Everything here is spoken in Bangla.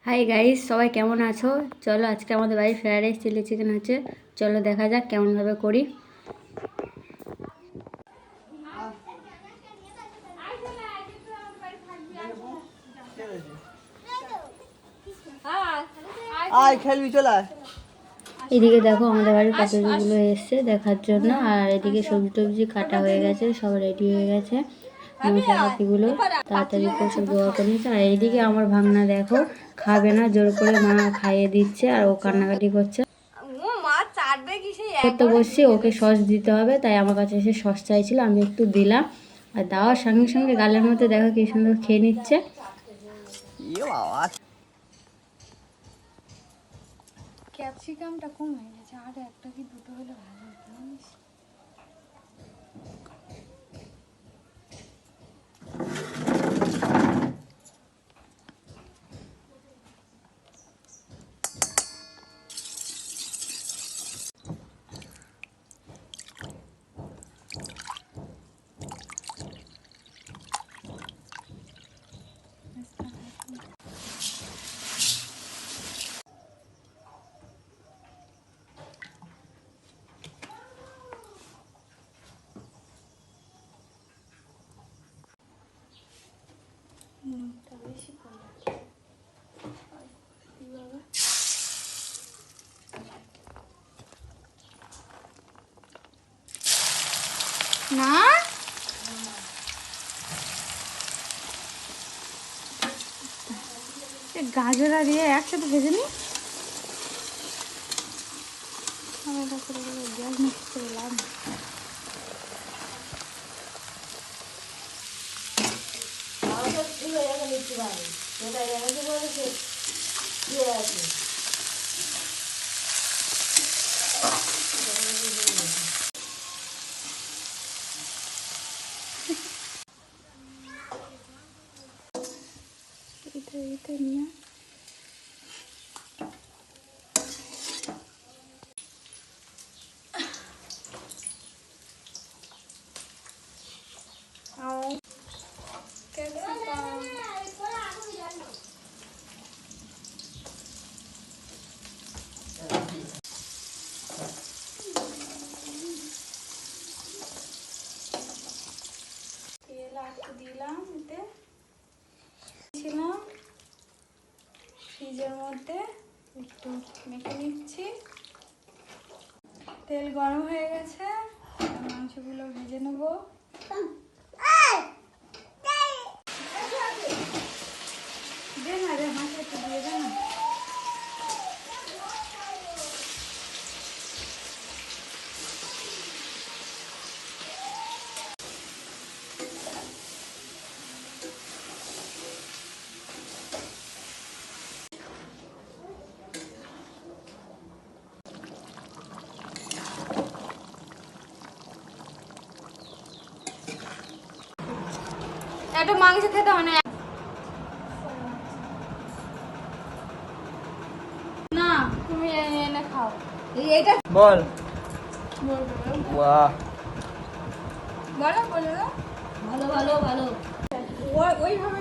হাই গাইস, সবাই কেমন আছো? চলো আজকে আমাদের বাড়ি ফ্রাইড রাইস চিলি চিকেন হচ্ছে। চলো দেখা যাক কেমনভাবে করি। এদিকে দেখো আমাদের বাড়ির কতগুলো এসছে দেখার জন্য, আর এদিকে সবজি টবজি কাটা হয়ে গেছে, সব রেডি হয়ে গেছে। মশলাপাতিগুলো তাড়াতাড়ি করে সব জোগাড় করে নিচ্ছে। আর এইদিকে আমার ভাগনা দেখো খাবে না, জোর করে মা খাইয়ে দিচ্ছে আর ও কান্নাকাটি করছে। করতে বসছি, ওকে সস দিতে হবে, তাই আমার কাছে এসে সস চাইছিল, আমি একটু দিলাম। আর দেওয়ার সঙ্গে সঙ্গে গালের মধ্যে দেখো কি সুন্দর খেয়ে নিচ্ছে। ক্যাপসিকামটা কম হয়ে গেছে, আর একটা কি দুটো হলে ভালো হতো জানিস। বেশি না গাজর আর দিয়ে একসাথে ভেজে নি, আলাদা করে গ্যাস মিক্স করে লাভ নেই। এটা নিয়ে তেল একটু দিলাম, এতে ছিলাম ফ্রিজের মধ্যে, একটু মেখে নিচ্ছি। তেল গরম হয়ে গেছে, মাংসগুলো ভেজে নেবো। দে না রে, মাছ একটু দিয়ে দে না। একটা মাংস খেতে হয় না, না তুমি এনে খাও। এইটা বল। বাহ, বলো বলো, ভালো ভালো ভালো। ওইভাবে